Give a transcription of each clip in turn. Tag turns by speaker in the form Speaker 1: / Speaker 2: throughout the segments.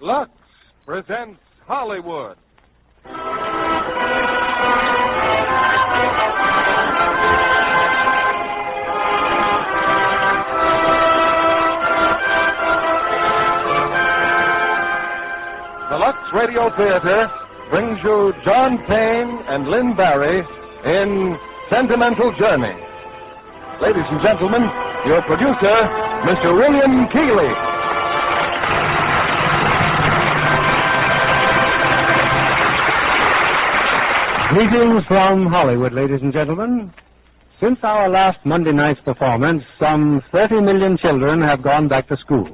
Speaker 1: Lux presents Hollywood. The Lux Radio Theater brings you John Payne and Lynn Bari in Sentimental Journey. Ladies and gentlemen, your producer, Mr. William Keighley.
Speaker 2: Greetings from Hollywood, ladies and gentlemen. Since our last Monday night's performance, some 30 million children have gone back to school,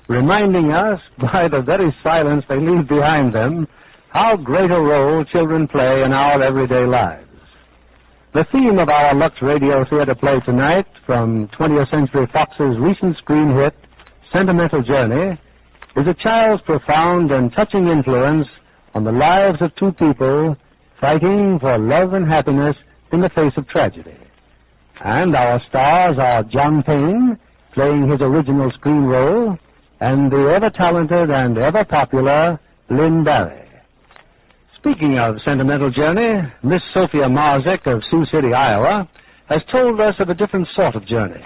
Speaker 2: reminding us, by the very silence they leave behind them, how great a role children play in our everyday lives. The theme of our Lux Radio Theater play tonight, from 20th Century Fox's recent screen hit, Sentimental Journey, is a child's profound and touching influence on the lives of two people fighting for love and happiness in the face of tragedy. And our stars are John Payne, playing his original screen role, and the ever-talented and ever-popular Lynn Bari. Speaking of Sentimental Journey, Miss Sophia Marzek of Sioux City, Iowa, has told us of a different sort of journey.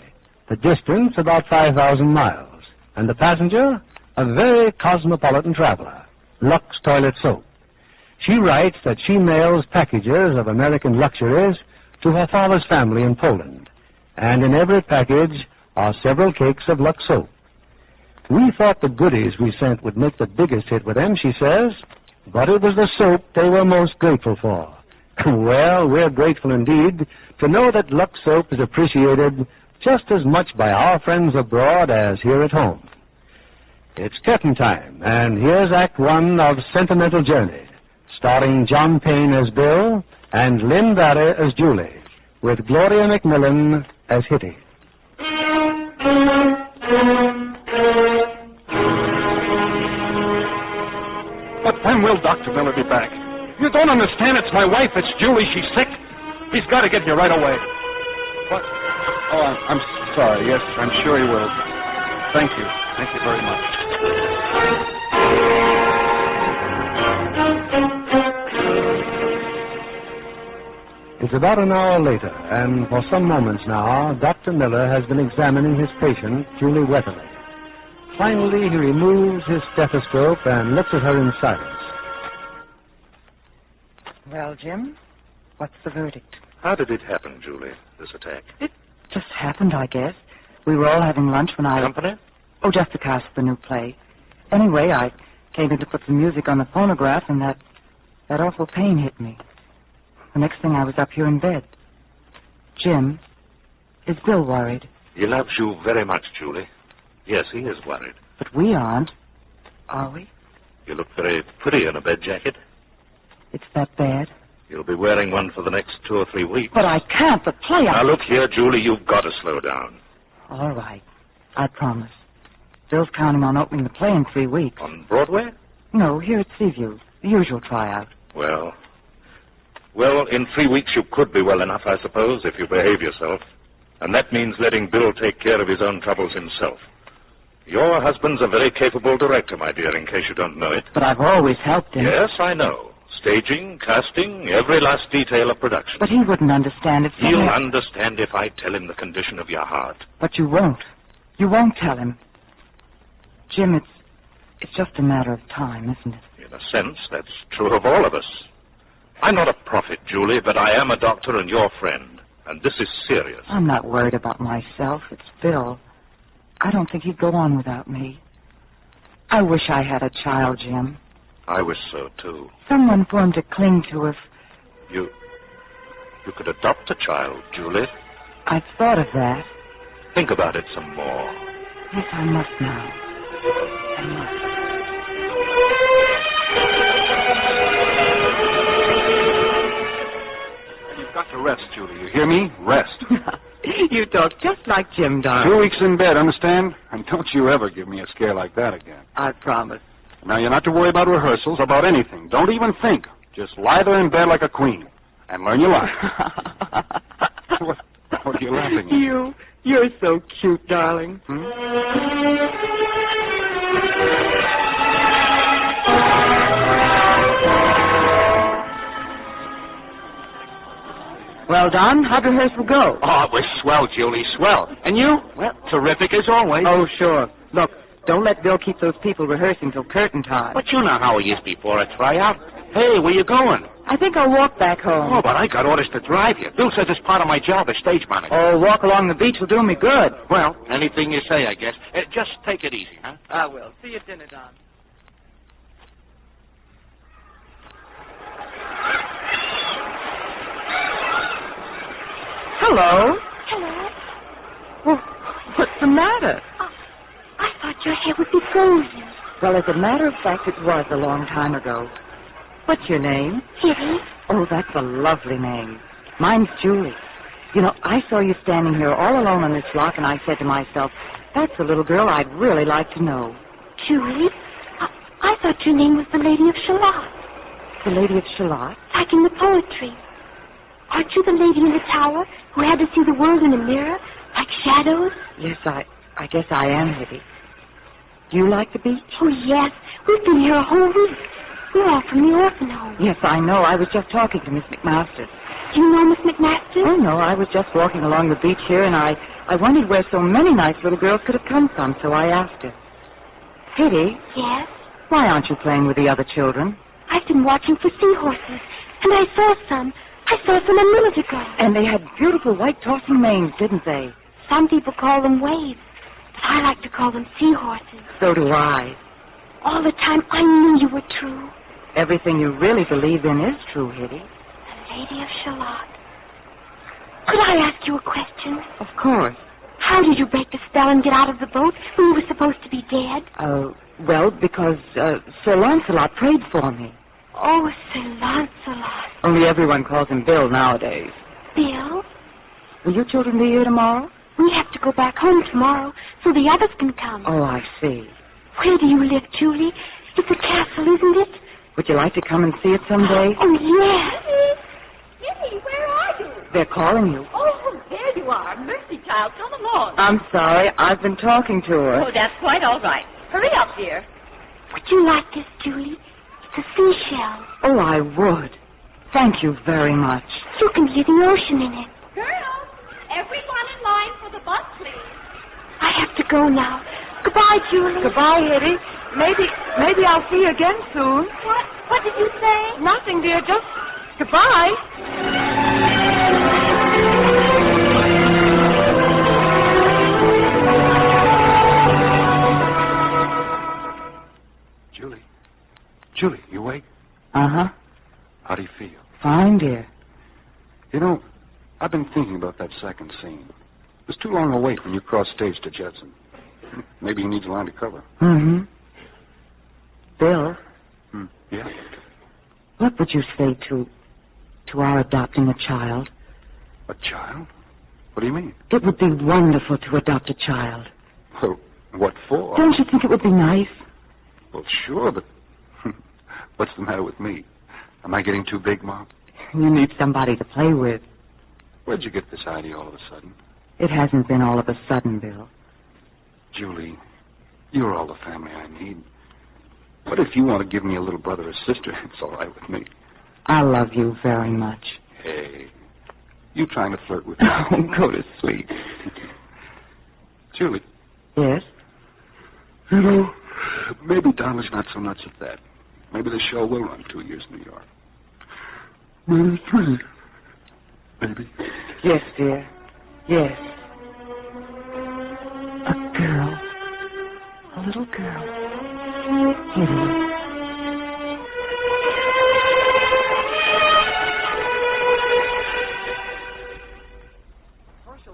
Speaker 2: The distance about 5,000 miles, and the passenger, a very cosmopolitan traveler, Lux Toilet Soap. She writes that she mails packages of American luxuries to her father's family in Poland, and in every package are several cakes of Lux soap. We thought the goodies we sent would make the biggest hit with them, she says, but it was the soap they were most grateful for. Well, we're grateful indeed to know that Lux soap is appreciated just as much by our friends abroad as here at home. It's curtain time, and here's Act One of Sentimental Journey, starring John Payne as Bill and Lynn Bari as Julie, with Gloria McMillan as Hitty.
Speaker 1: But when will Dr. Miller be back? You don't understand. It's my wife. It's Julie. She's sick. He's got to get here right away. What? Oh, I'm sorry. Yes, I'm sure he will. Thank you. Thank you very much.
Speaker 2: It's about an hour later, and for some moments now, Dr. Miller has been examining his patient, Julie Weatherly. Finally, he removes his stethoscope and looks at her in silence.
Speaker 3: Well, Jim, what's the verdict?
Speaker 4: How did it happen, Julie, this attack?
Speaker 3: It just happened, I guess. We were all having lunch when I...
Speaker 4: Company?
Speaker 3: Oh, just to cast the new play. Anyway, I came in to put some music on the phonograph, and that awful pain hit me. The next thing I was up here in bed. Jim, is Bill worried?
Speaker 4: He loves you very much, Julie. Yes, he is worried.
Speaker 3: But we aren't. Are we?
Speaker 4: You look very pretty in a bed jacket.
Speaker 3: It's that bad?
Speaker 4: You'll be wearing one for the next 2 or 3 weeks.
Speaker 3: But I can't. The play...
Speaker 4: Now, look here, Julie, you've got to slow down.
Speaker 3: All right. I promise. Bill's counting on opening the play in 3 weeks.
Speaker 4: On Broadway?
Speaker 3: No, here at Seaview. The usual tryout.
Speaker 4: Well, in 3 weeks you could be well enough, I suppose, if you behave yourself. And that means letting Bill take care of his own troubles himself. Your husband's a very capable director, my dear, in case you don't know it.
Speaker 3: But I've always helped him.
Speaker 4: Yes, I know. Staging, casting, every last detail of production.
Speaker 3: But he wouldn't understand if...
Speaker 4: He'll understand if I tell him the condition of your heart.
Speaker 3: But you won't. You won't tell him. Jim, it's just a matter of time, isn't it?
Speaker 4: In a sense, that's true of all of us. I'm not a prophet, Julie, but I am a doctor and your friend. And this is serious.
Speaker 3: I'm not worried about myself. It's Bill. I don't think he'd go on without me. I wish I had a child, Jim.
Speaker 4: I wish so, too.
Speaker 3: Someone for him to cling to if...
Speaker 4: You could adopt a child, Julie.
Speaker 3: I've thought of that.
Speaker 4: Think about it some more.
Speaker 3: Yes, I must now. I must.
Speaker 1: You've got to rest, Julie. You hear me? Rest.
Speaker 3: You talk just like Jim, darling.
Speaker 1: 2 weeks in bed, understand? And don't you ever give me a scare like that again.
Speaker 3: I promise.
Speaker 1: Now, you're not to worry about rehearsals, about anything. Don't even think. Just lie there in bed like a queen and learn your line. What are you laughing at?
Speaker 3: You're so cute, darling. Well, Don, how'd rehearsal go?
Speaker 5: Oh, it was swell, Julie, swell. And you? Well, terrific as always.
Speaker 3: Oh, sure. Look, don't let Bill keep those people rehearsing till curtain time.
Speaker 5: But you know how he is before a tryout. Hey, where you going?
Speaker 3: I think I'll walk back home.
Speaker 5: Oh, but I got orders to drive you. Bill says it's part of my job as stage manager.
Speaker 3: Oh, walk along the beach will do me good.
Speaker 5: Well, anything you say, I guess. Just take it easy, huh?
Speaker 3: I will. See you at dinner, Don. Hello?
Speaker 6: Hello.
Speaker 3: Well, what's the matter?
Speaker 6: I thought your hair would be golden.
Speaker 3: Well, as a matter of fact, it was a long time ago. What's your name?
Speaker 6: Kitty.
Speaker 3: Oh, that's a lovely name. Mine's Julie. You know, I saw you standing here all alone on this rock, and I said to myself, that's a little girl I'd really like to know.
Speaker 6: Julie? I thought your name was the Lady of Shalott.
Speaker 3: The Lady of Shalott?
Speaker 6: Like in the poetry. Aren't you the lady in the tower who had to see the world in a mirror, like shadows?
Speaker 3: Yes, I guess I am, Hitty. Do you like the beach?
Speaker 6: Oh, yes. We've been here a whole week. We're all from the orphan home.
Speaker 3: Yes, I know. I was just talking to Miss McMaster.
Speaker 6: Do you know Miss McMaster?
Speaker 3: Oh, no, I was just walking along the beach here, and I wondered where so many nice little girls could have come from, so I asked her. Hitty?
Speaker 6: Yes?
Speaker 3: Why aren't you playing with the other children?
Speaker 6: I've been watching for seahorses, and I saw some. I saw some a minute ago.
Speaker 3: And they had beautiful white tossing manes, didn't they?
Speaker 6: Some people call them waves, but I like to call them seahorses.
Speaker 3: So do I.
Speaker 6: All the time I knew you were true.
Speaker 3: Everything you really believe in is true, Hitty.
Speaker 6: The Lady of Shalott. Could I ask you a question?
Speaker 3: Of course.
Speaker 6: How did you break the spell and get out of the boat when you were supposed to be dead?
Speaker 3: Well, because Sir Lancelot prayed for me.
Speaker 6: Oh, Sir Lancelot.
Speaker 3: Only everyone calls him Bill nowadays.
Speaker 6: Bill?
Speaker 3: Will you children be here tomorrow?
Speaker 6: We have to go back home tomorrow so the others can come.
Speaker 3: Oh, I see.
Speaker 6: Where do you live, Julie? It's a castle, isn't it?
Speaker 3: Would you like to come and see it someday?
Speaker 6: Oh, yes.
Speaker 7: Kitty, where are you?
Speaker 3: They're calling you.
Speaker 7: Oh, there you are. Mercy, child, come along.
Speaker 3: I'm sorry. I've been talking to her.
Speaker 7: Oh, that's quite all right. Hurry up, dear.
Speaker 6: Would you like this, Julie? It's a seashell.
Speaker 3: Oh, I would. Thank you very much.
Speaker 6: You can hear the ocean in it.
Speaker 7: Girls, everyone in line for the bus, please.
Speaker 6: I have to go now. Goodbye, Julie.
Speaker 3: Goodbye, Hitty. Maybe I'll see you again soon.
Speaker 7: What did you say?
Speaker 3: Nothing, dear. Just goodbye.
Speaker 8: Julie, you awake?
Speaker 3: Uh-huh.
Speaker 8: How do you feel?
Speaker 3: Fine, dear.
Speaker 8: You know, I've been thinking about that second scene. It was too long a wait when you crossed stage to Judson. Maybe he needs a line to cover.
Speaker 3: Mm-hmm. Bill?
Speaker 8: Yeah?
Speaker 3: What would you say to our adopting a child?
Speaker 8: A child? What do you mean?
Speaker 3: It would be wonderful to adopt a child.
Speaker 8: Well, what for?
Speaker 3: Don't you think it would be nice?
Speaker 8: Well, sure, but what's the matter with me? Am I getting too big, Mom?
Speaker 3: You need somebody to play with.
Speaker 8: Where'd you get this idea all of a sudden?
Speaker 3: It hasn't been all of a sudden, Bill.
Speaker 8: Julie, you're all the family I need. What if you want to give me a little brother or sister? It's all right with me.
Speaker 3: I love you very much.
Speaker 8: Hey, you trying to flirt with me?
Speaker 3: Oh, go to sleep.
Speaker 8: Julie.
Speaker 3: Yes?
Speaker 8: You know, maybe Donald's not so nuts at that. Maybe the show will run 2 years in New York. Maybe 3. Maybe.
Speaker 3: Yes, dear. Yes. A girl. A little girl. Hitty.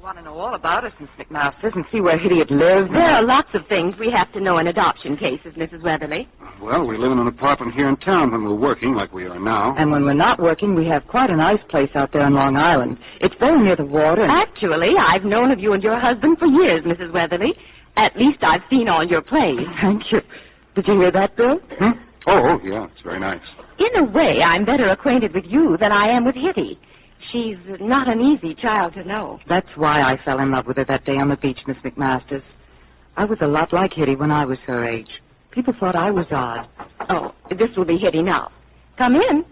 Speaker 3: Want to know all about us, Miss McMaster, and see where Hitty had lived.
Speaker 9: There are lots of things we have to know in adoption cases, Mrs. Weatherly.
Speaker 8: Well, we live in an apartment here in town when we're working, like we are now.
Speaker 3: And when we're not working, we have quite a nice place out there on Long Island. It's very near the water.
Speaker 9: Actually, I've known of you and your husband for years, Mrs. Weatherly. At least I've seen all your plays.
Speaker 3: Thank you. Did you hear that, Bill?
Speaker 8: Oh, yeah, it's very nice.
Speaker 9: In a way, I'm better acquainted with you than I am with Hitty. She's not an easy child to know.
Speaker 3: That's why I fell in love with her that day on the beach, Miss McMasters. I was a lot like Hitty when I was her age. People thought I was odd.
Speaker 9: Oh, this will be Hitty now. Come in.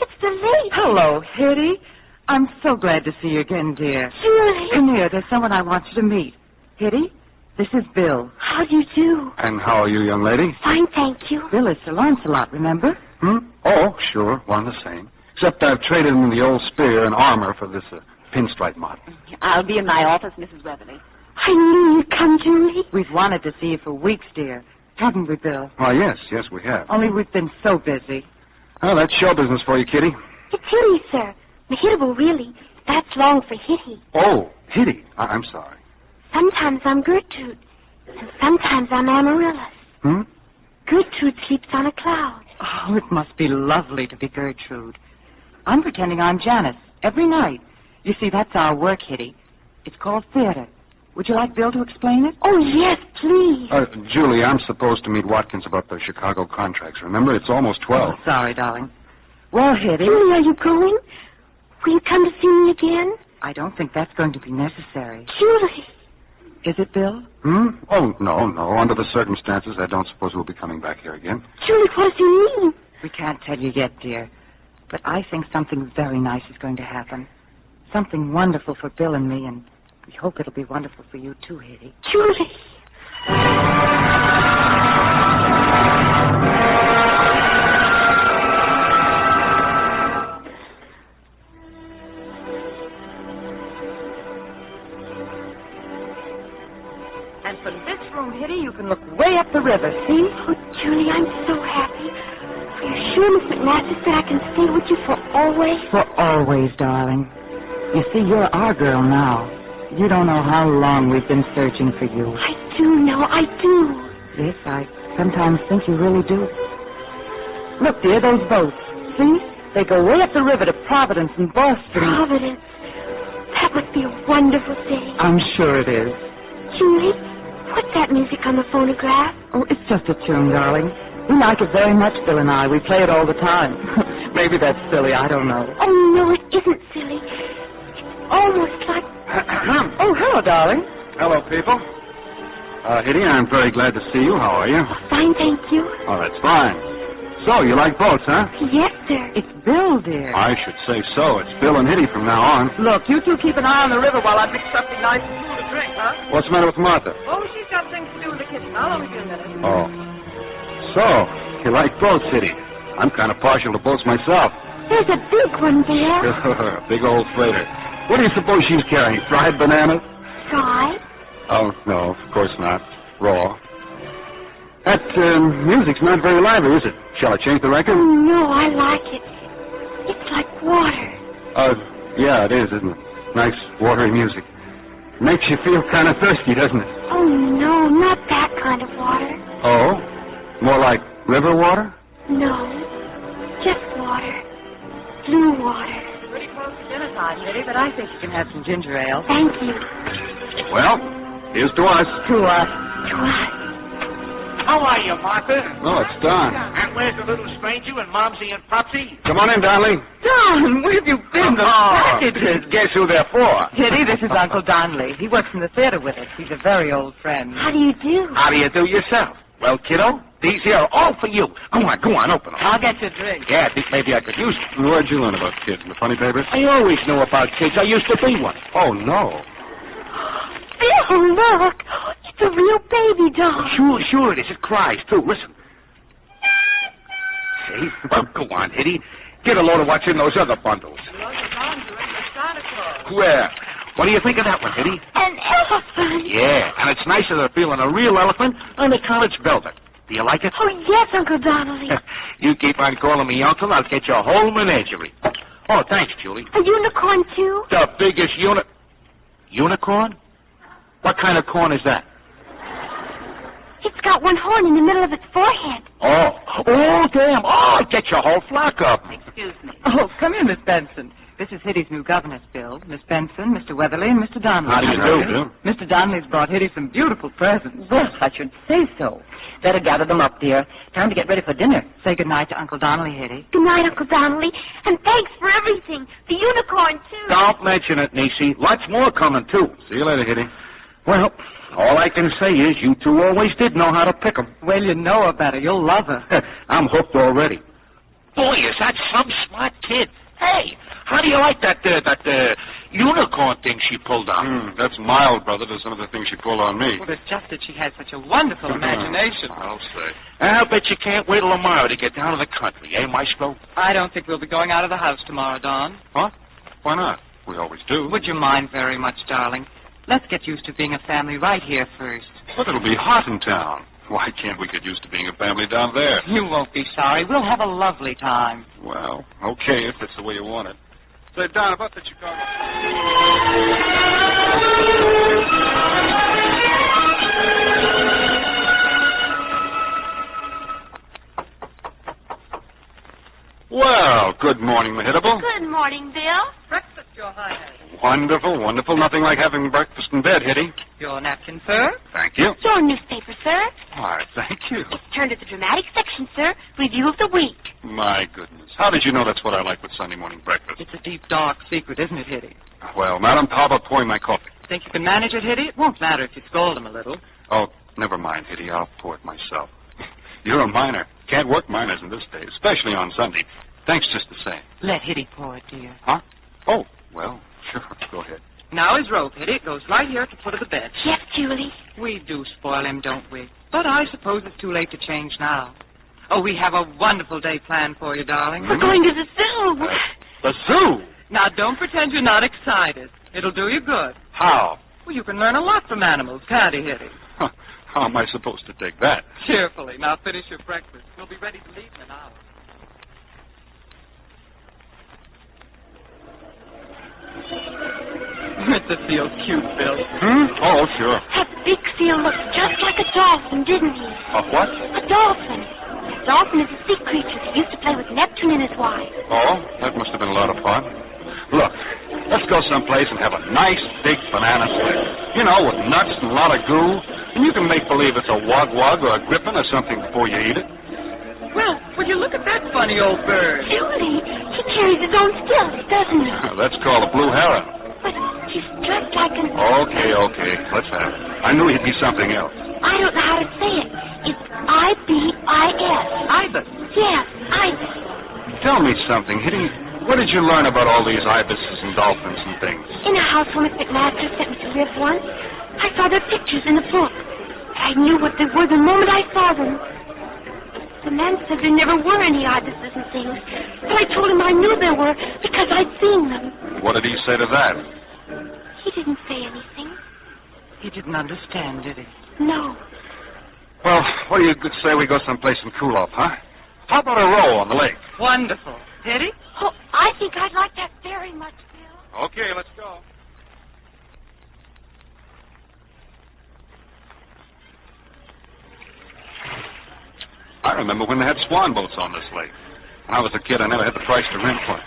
Speaker 6: It's the lady.
Speaker 3: Hello, Hitty. I'm so glad to see you again, dear.
Speaker 6: Julie.
Speaker 3: Come here. There's someone I want you to meet. Hitty, this is Bill.
Speaker 6: How do you do?
Speaker 8: And how are you, young lady?
Speaker 6: Fine, thank you.
Speaker 3: Bill is Sir Lancelot, remember?
Speaker 8: Oh, sure. One the same. Except I've traded in the old spear and armor for this pinstripe model.
Speaker 9: I'll be in my office, Mrs. Weatherly.
Speaker 6: I knew you'd come, Julie.
Speaker 3: We've wanted to see you for weeks, dear. Haven't we, Bill?
Speaker 8: Why, yes, we have.
Speaker 3: Only we've been so busy.
Speaker 8: Oh, that's show business for you, Kitty.
Speaker 6: It's Hitty, sir. Hittable, really. That's long for Hitty.
Speaker 8: Oh, Hitty. I'm sorry.
Speaker 6: Sometimes I'm Gertrude, and sometimes I'm Amaryllis. Gertrude sleeps on a cloud.
Speaker 3: Oh, it must be lovely to be Gertrude. I'm pretending I'm Janice every night. You see, that's our work, Hitty. It's called theater. Would you like Bill to explain it?
Speaker 6: Oh, yes, please.
Speaker 8: Julie, I'm supposed to meet Watkins about the Chicago contracts. Remember, it's almost 12.
Speaker 3: Oh, sorry, darling. Well, Hitty...
Speaker 6: Julie, are you going? Will you come to see me again?
Speaker 3: I don't think that's going to be necessary.
Speaker 6: Julie.
Speaker 3: Is it, Bill?
Speaker 8: Oh, no. Under the circumstances, I don't suppose we'll be coming back here again.
Speaker 6: Julie, what does he mean?
Speaker 3: We can't tell you yet, dear. But I think something very nice is going to happen. Something wonderful for Bill and me, and we hope it'll be wonderful for you, too, Hitty.
Speaker 6: Julie.
Speaker 3: And from this room, Hitty, you can look way up the river, see?
Speaker 6: Oh, Julie, I'm so happy. Are you sure Miss McMaster said I can stay with you for always?
Speaker 3: For always, darling. You see, you're our girl now. You don't know how long we've been searching for you.
Speaker 6: I do know, I do.
Speaker 3: Yes, I sometimes think you really do. Look, dear, those boats. See? They go way up the river to Providence and Boston.
Speaker 6: Providence. That must be a wonderful day.
Speaker 3: I'm sure it is.
Speaker 6: Julie, what's that music on the phonograph?
Speaker 3: Oh, it's just a tune, darling. We like it very much, Bill and I. We play it all the time. Maybe that's silly, I don't know.
Speaker 6: Oh, no, it isn't silly. It's almost like...
Speaker 3: Oh, hello, darling.
Speaker 8: Hello, people. Hitty, I'm very glad to see you. How are you?
Speaker 6: Fine, thank you.
Speaker 8: Oh, that's fine. So, you like boats, huh?
Speaker 6: Yes, sir.
Speaker 3: It's Bill, dear.
Speaker 8: I should say so. It's Bill and Hitty from now on.
Speaker 3: Look, you two keep an eye on the river while I mix something nice and cool to drink, huh?
Speaker 8: What's the matter with Martha?
Speaker 3: Oh, she's got things to do in the kitchen. I'll only be a minute.
Speaker 8: Oh. So, you like boats, Hitty? I'm kind of partial to boats myself.
Speaker 6: There's a big one there.
Speaker 8: Big old freighter. What do you suppose she's carrying? Fried bananas?
Speaker 6: Fried?
Speaker 8: Oh, no, of course not. Raw. That music's not very lively, is it? Shall I change the record?
Speaker 6: Oh, no, I like it. It's like water.
Speaker 8: Yeah, it is, isn't it? Nice, watery music. Makes you feel kind of thirsty, doesn't it?
Speaker 6: Oh, no, not that kind of water.
Speaker 8: Oh? More like river water?
Speaker 6: No, just water. Blue water.
Speaker 3: Pretty close to dinner time, Hitty, but I think you can have some ginger ale.
Speaker 6: Thank you.
Speaker 8: Well, here's to us.
Speaker 3: To us.
Speaker 6: To us.
Speaker 5: How are you, Martha?
Speaker 8: Oh, it's Don.
Speaker 5: And where's the little stranger and Momsy and Popsy?
Speaker 8: Come on in, darling.
Speaker 3: Don, where have you been? The packages.
Speaker 8: Guess who they're for?
Speaker 3: Hitty, this is Uncle Donnelly. He works in the theater with us. He's a very old friend.
Speaker 6: How do you do?
Speaker 5: How do you do yourself? Well, kiddo, these here are all for you. Go on, open them.
Speaker 3: I'll get you a drink.
Speaker 5: Yeah, I think maybe I could use them.
Speaker 8: Where'd you learn about kids? In the funny papers?
Speaker 5: I always knew about kids. I used to be one.
Speaker 8: Oh, no.
Speaker 6: Bill, look. It's a real baby doll.
Speaker 5: Sure it is. It cries, too. Listen. See? Well, go on, Hitty. Get a load of what's in those other bundles. Where? What do you think of that one, Hitty?
Speaker 6: An elephant.
Speaker 5: Yeah, and it's nicer than feeling a real elephant on the college velvet. Do you like it?
Speaker 6: Oh, yes, Uncle Donnelly.
Speaker 5: You keep on calling me uncle, I'll get you a whole menagerie. Oh, thanks, Julie.
Speaker 6: A unicorn, too?
Speaker 5: The biggest Unicorn? What kind of corn is that?
Speaker 6: It's got one horn in the middle of its forehead.
Speaker 5: Oh, damn. Oh, get your whole flock up.
Speaker 3: Excuse me. Oh, come here, Miss Benson. This is Hitty's new governess, Bill. Miss Benson, Mr. Weatherly, and Mr. Donnelly.
Speaker 5: How do you do, Bill?
Speaker 3: Mr. Donnelly's brought Hitty some beautiful presents.
Speaker 9: Well, I should say so. Better gather them up, dear. Time to get ready for dinner.
Speaker 3: Say goodnight to Uncle Donnelly, Hitty.
Speaker 6: Good night, Uncle Donnelly. And thanks for everything. The unicorn, too.
Speaker 5: Don't mention it, Niecy. Lots more coming, too.
Speaker 8: See you later, Hitty.
Speaker 5: Well, all I can say is you two always did know how to pick 'em.
Speaker 3: Well, you know her better. You'll love her.
Speaker 5: I'm hooked already. Boy, is that some smart kid. Hey, how do you like that unicorn thing she pulled on?
Speaker 8: That's mild, brother, to some of the things she pulled on me.
Speaker 3: Well, it's just that she has such a wonderful imagination.
Speaker 8: I'll say.
Speaker 5: I'll bet you can't wait till tomorrow to get down to the country, eh, Maestro?
Speaker 3: I don't think we'll be going out of the house tomorrow, Don.
Speaker 8: Huh? Why not? We always do.
Speaker 3: Would you mind very much, darling? Let's get used to being a family right here first.
Speaker 8: But it'll be hot in town. Why can't we get used to being a family down there?
Speaker 3: You won't be sorry. We'll have a lovely time.
Speaker 8: Well, okay, if that's the way you want it. Say, Don, about the Chicago... Well, good morning, Mahitable.
Speaker 6: Good morning, Bill.
Speaker 3: Breakfast, Your Highness.
Speaker 8: Wonderful, wonderful. Nothing like having breakfast in bed, Hitty.
Speaker 3: Your napkin, sir?
Speaker 8: Thank you.
Speaker 6: Your newspaper, sir.
Speaker 8: Why, thank you.
Speaker 6: It's turned to the dramatic section, sir. Review of the week.
Speaker 8: My goodness. How did you know that's what I like with Sunday morning breakfast?
Speaker 3: It's a deep, dark secret, isn't it, Hitty?
Speaker 8: Well, madam, how about pouring my coffee?
Speaker 3: Think you can manage it, Hitty? It won't matter if you scold him a little.
Speaker 8: Oh, never mind, Hitty. I'll pour it myself. You're a miner. Can't work miners in this day, especially on Sunday. Thanks just the same.
Speaker 3: Let Hitty pour it, dear.
Speaker 8: Huh? Oh, well, sure. Go ahead.
Speaker 3: Now his rope, Hitty. It goes right here at the foot of the bed.
Speaker 6: Yes, Julie.
Speaker 3: We do spoil him, don't we? But I suppose it's too late to change now. Oh, we have a wonderful day planned for you, darling.
Speaker 6: We're going to the zoo.
Speaker 8: The zoo?
Speaker 3: Now, don't pretend you're not excited. It'll do you good.
Speaker 8: How?
Speaker 3: Well, you can learn a lot from animals, can't you, Hitty?
Speaker 8: Huh. How am I supposed to take that?
Speaker 3: Cheerfully. Now finish your breakfast. We'll be ready to leave in an hour. Mr. Seal's cute, Bill.
Speaker 8: Oh, sure.
Speaker 6: That big seal looked just like a dolphin, didn't he?
Speaker 8: A what?
Speaker 6: A dolphin. A dolphin is a sea creature that used to play with Neptune and his wife.
Speaker 8: Oh, that must have been a lot of fun. Look, let's go someplace and have a nice big banana split. You know, with nuts and a lot of goo. And you can make believe it's a wog-wog or a griffin or something before you eat it.
Speaker 3: Well, would you look at that funny old bird?
Speaker 6: Julie, he carries his own stilts, doesn't he?
Speaker 8: That's called a blue heron.
Speaker 6: But he's dressed like an...
Speaker 8: Okay. Let's have it. I knew he'd be something else.
Speaker 6: I don't know how to say it. It's I-B-I-S.
Speaker 3: Ibis.
Speaker 6: Yes, Ibis.
Speaker 8: Tell me something, Hitty. Where did you learn about all these ibises and dolphins and things?
Speaker 6: In a house where Miss McMaster sent me to live once. I saw their pictures in the book. I knew what they were the moment I saw them. The man said there never were any ibises and things. But I told him I knew there were because I'd seen them.
Speaker 8: What did he say to that?
Speaker 6: He didn't say anything.
Speaker 3: He didn't understand, did he?
Speaker 6: No.
Speaker 8: Well, what do you say we go someplace and cool off, huh? How about a row on the lake?
Speaker 3: Wonderful. Hitty?
Speaker 6: Oh, I think I'd like that very much, Bill.
Speaker 8: Okay, let's go. I remember when they had swan boats on this lake. When I was a kid, I never had the price to rent one.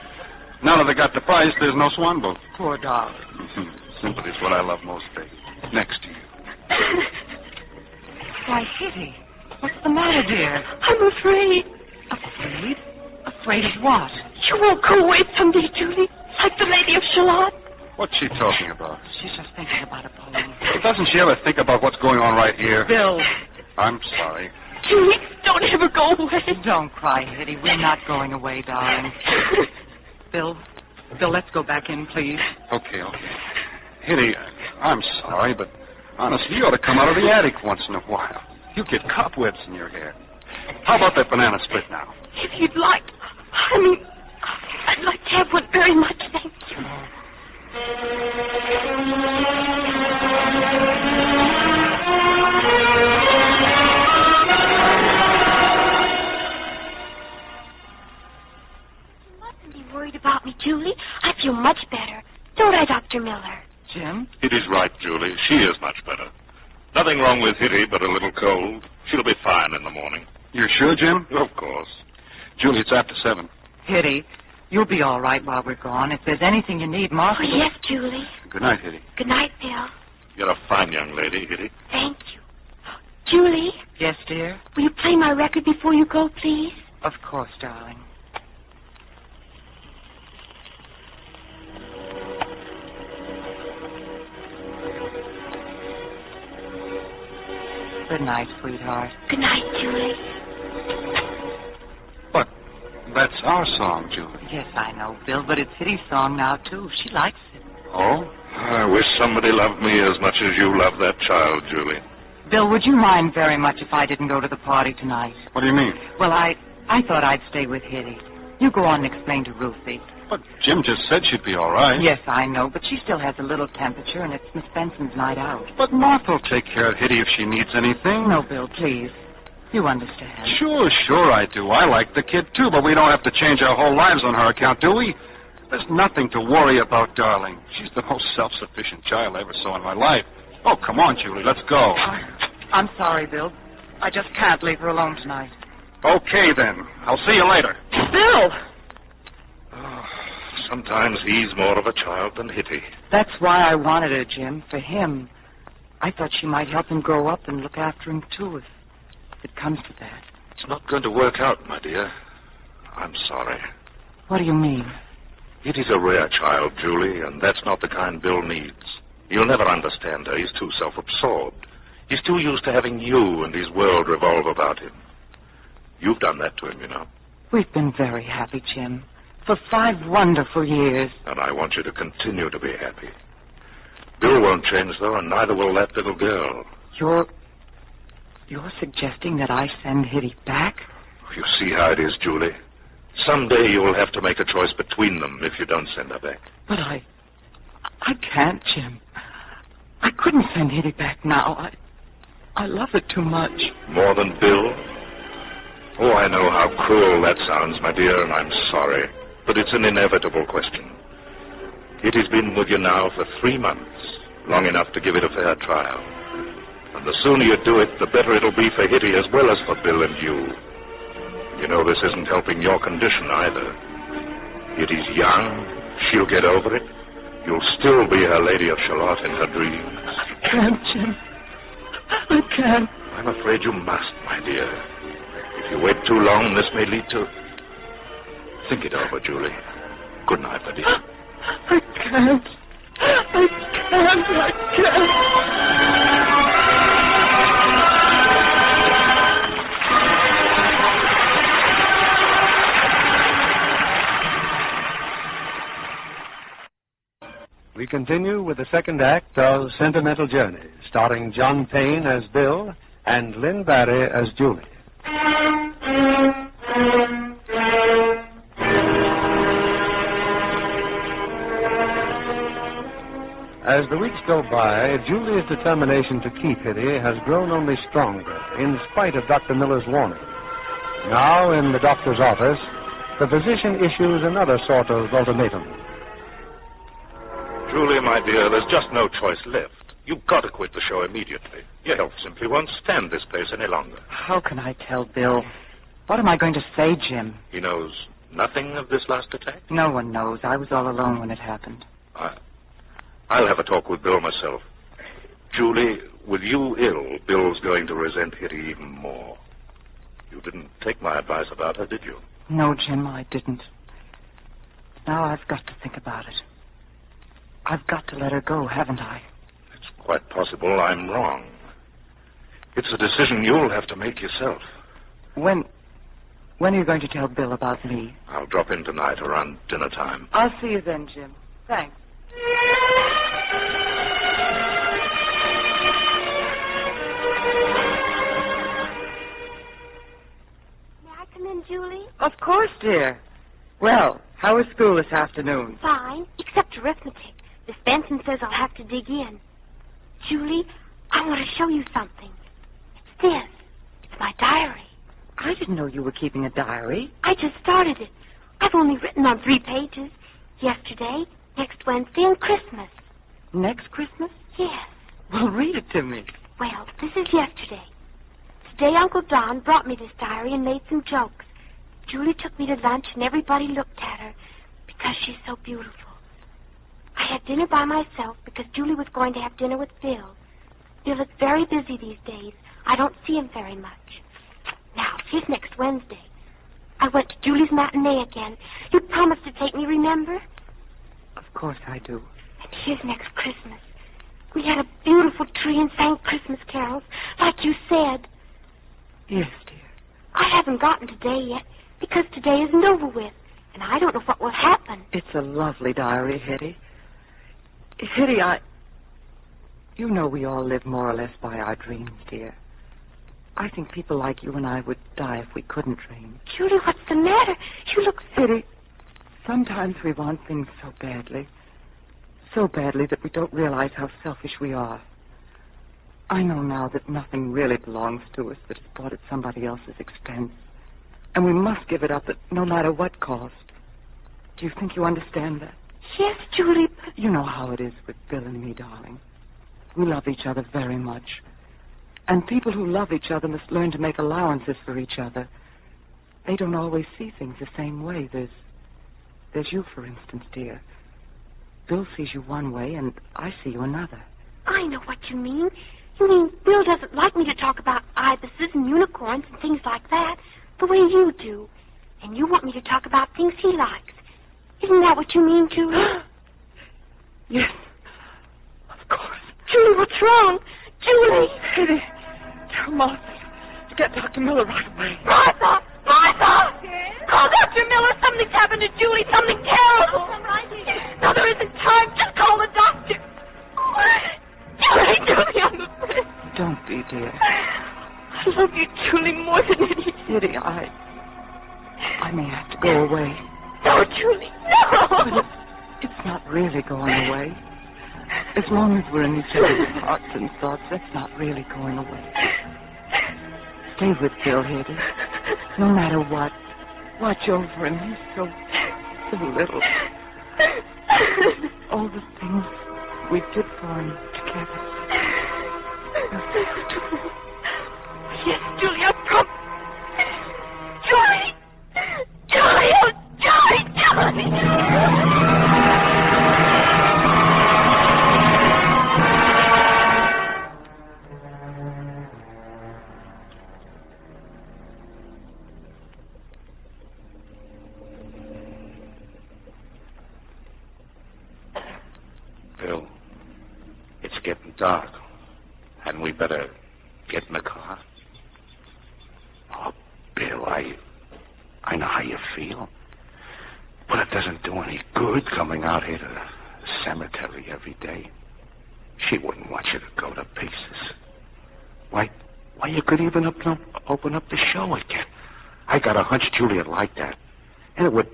Speaker 8: Now that they got the price, there's no swan boat.
Speaker 3: Poor dog.
Speaker 8: Sympathy's what I love most, baby. Next to you.
Speaker 3: Why, Hitty, what's the matter, dear?
Speaker 6: I'm afraid.
Speaker 3: Afraid? Afraid of what?
Speaker 6: You won't go away someday, Julie, like the Lady of Shalott.
Speaker 8: What's she talking about?
Speaker 3: She's just thinking about a poem.
Speaker 8: Doesn't she ever think about what's going on right here?
Speaker 3: Bill.
Speaker 8: I'm sorry.
Speaker 6: Julie, don't ever go away.
Speaker 3: Don't cry, Hitty. We're not going away, darling. Bill, let's go back in, please.
Speaker 8: Okay. Hitty, I'm sorry, but honestly, you ought to come out of the attic once in a while. You get cobwebs in your hair. How about that banana split now?
Speaker 6: If you'd like. I'd like to have one very much, thank you. You mustn't be worried about me, Julie. I feel much better. Don't I, Dr. Miller?
Speaker 3: Jim?
Speaker 4: It is right, Julie. She is much better. Nothing wrong with Hitty, but a little cold. She'll be fine in the morning.
Speaker 8: You're sure, Jim?
Speaker 4: Of course.
Speaker 8: Julie, it's after 7.
Speaker 3: Hitty, you'll be all right while we're gone. If there's anything you need, Martha...
Speaker 6: Oh, yes, Julie.
Speaker 8: Good night, Hitty.
Speaker 6: Good night, Bill.
Speaker 4: You're a fine young lady, Hitty.
Speaker 6: Thank you. Julie?
Speaker 3: Yes, dear?
Speaker 6: Will you play my record before you go, please?
Speaker 3: Of course, darling. Good night, sweetheart.
Speaker 6: Good night, Julie.
Speaker 8: What? That's our song, Julie.
Speaker 3: Yes, I know, Bill, but it's Hitty's song now, too. She likes it.
Speaker 8: Oh?
Speaker 4: I wish somebody loved me as much as you love that child, Julie.
Speaker 3: Bill, would you mind very much if I didn't go to the party tonight?
Speaker 8: What do you mean?
Speaker 3: Well, I thought I'd stay with Hitty. You go on and explain to Ruthie.
Speaker 8: But Jim just said she'd be all right.
Speaker 3: Yes, I know, but she still has a little temperature, and it's Miss Benson's night out.
Speaker 8: But Martha'll take care of Hitty if she needs anything.
Speaker 3: No, Bill, please. You understand.
Speaker 8: Sure I do. I like the kid, too, but we don't have to change our whole lives on her account, do we? There's nothing to worry about, darling. She's the most self-sufficient child I ever saw in my life. Oh, come on, Julie, let's go.
Speaker 3: I'm sorry, Bill. I just can't leave her alone tonight.
Speaker 8: Okay, then. I'll see you later.
Speaker 3: Bill!
Speaker 4: Oh, sometimes he's more of a child than Hitty.
Speaker 3: That's why I wanted her, Jim, for him. I thought she might help him grow up and look after him, too, if it comes to that.
Speaker 4: It's not going to work out, my dear. I'm sorry.
Speaker 3: What do you mean?
Speaker 4: Hitty's a rare child, Julie, and that's not the kind Bill needs. You'll never understand her. He's too self-absorbed. He's too used to having you and his world revolve about him. You've done that to him, you know.
Speaker 3: We've been very happy, Jim, for 5 wonderful years.
Speaker 4: And I want you to continue to be happy. Bill won't change, though, and neither will that little girl.
Speaker 3: You're suggesting that I send Hitty back?
Speaker 4: You see how it is, Julie. Someday you'll have to make a choice between them if you don't send her back.
Speaker 3: But I can't, Jim. I couldn't send Hitty back now. I love her too much.
Speaker 4: More than Bill? Oh, I know how cruel that sounds, my dear, and I'm sorry. But it's an inevitable question. Hitty's been with you now for 3 months, long enough to give it a fair trial. And the sooner you do it, the better it'll be for Hitty as well as for Bill and you. You know, this isn't helping your condition either. Hitty's young. She'll get over it. You'll still be her Lady of Shalott in her dreams.
Speaker 3: I can't, Jim. I can't.
Speaker 4: I'm afraid you must, my dear. If you wait too long, this may lead to... Think it over, Julie. Good night, my dear.
Speaker 3: I can't. I can't.
Speaker 2: We continue with the second act of Sentimental Journey, starring John Payne as Bill and Lynn Bari as Julie. As the weeks go by, Julie's determination to keep Hitty has grown only stronger, in spite of Dr. Miller's warning. Now, in the doctor's office, the physician issues another sort of ultimatum.
Speaker 4: Julie, my dear, there's just no choice left. You've got to quit the show immediately. Your health simply won't stand this pace any longer.
Speaker 3: How can I tell Bill? What am I going to say, Jim?
Speaker 4: He knows nothing of this last attack?
Speaker 3: No one knows. I was all alone when it happened.
Speaker 4: I'll have a talk with Bill myself. Julie, with you ill, Bill's going to resent Hitty even more. You didn't take my advice about her, did you?
Speaker 3: No, Jim, I didn't. Now I've got to think about it. I've got to let her go, haven't I?
Speaker 4: It's quite possible I'm wrong. It's a decision you'll have to make yourself.
Speaker 3: When are you going to tell Bill about me?
Speaker 4: I'll drop in tonight around dinner time.
Speaker 3: I'll see you then, Jim. Thanks.
Speaker 6: May I come in, Julie?
Speaker 3: Of course, dear. Well, how was school this afternoon?
Speaker 6: Fine, except arithmetic. Miss Benson says I'll have to dig in. Julie, I want to show you something. It's this. It's my diary.
Speaker 3: I didn't know you were keeping a diary.
Speaker 6: I just started it. I've only written on 3 pages. Yesterday, next Wednesday, and Christmas.
Speaker 3: Next Christmas?
Speaker 6: Yes.
Speaker 3: Well, read it to me.
Speaker 6: Well, this is yesterday. Today, Uncle Don brought me this diary and made some jokes. Julie took me to lunch, and everybody looked at her because she's so beautiful. I had dinner by myself because Julie was going to have dinner with Bill. Bill is very busy these days. I don't see him very much. Now, here's next Wednesday. I went to Julie's matinee again. You promised to take me, remember?
Speaker 3: Of course I do.
Speaker 6: And here's next Christmas. We had a beautiful tree and sang Christmas carols, like you said.
Speaker 3: Yes, dear.
Speaker 6: I haven't gotten today yet because today isn't over with, and I don't know what will happen.
Speaker 3: It's a lovely diary, Hetty. Hetty, you know we all live more or less by our dreams, dear. I think people like you and I would die if we couldn't dream.
Speaker 6: Julie, what's the matter? You look...
Speaker 3: Hetty, sometimes we want things so badly that we don't realize how selfish we are. I know now that nothing really belongs to us that is bought at somebody else's expense. And we must give it up at no matter what cost. Do you think you understand that?
Speaker 6: Yes, Julie, but...
Speaker 3: You know how it is with Bill and me, darling. We love each other very much. And people who love each other must learn to make allowances for each other. They don't always see things the same way. There's you, for instance, dear. Bill sees you one way, and I see you another.
Speaker 6: I know what you mean. You mean Bill doesn't like me to talk about ibises and unicorns and things like that, the way you do. And you want me to talk about things he likes. Isn't that what you mean, Julie?
Speaker 3: Yes, of course.
Speaker 6: Julie, what's wrong? Julie!
Speaker 3: Hetty, tell Martha to get Dr. Miller right away.
Speaker 6: Martha! Martha! Yes? Call Dr. Miller. Something's happened to Julie. Something terrible.
Speaker 7: Come right here.
Speaker 6: No, there isn't time. Just call the doctor. Julie, I'm afraid.
Speaker 3: Don't be, dear.
Speaker 6: I love you, Julie, more than anything.
Speaker 3: Hetty, I may have to go away.
Speaker 6: No, Julie, no!
Speaker 3: But it's not really going away. As long as we're in each other's hearts and thoughts, that's not really going away. Stay with Bill, Hetty. No matter what. Watch over him. He's so little. All the things we did for him together.
Speaker 6: Yes, Julie, I promise. Julie! Julie! Oh, Julie!
Speaker 4: Bill, it's getting dark. Hadn't we better get in the car? Oh, Bill, I know how you feel. But it doesn't do any good coming out here to the cemetery every day. She wouldn't want you to go to pieces. Why, you could even open up the show again. I got a hunch Julia'd like that. And it would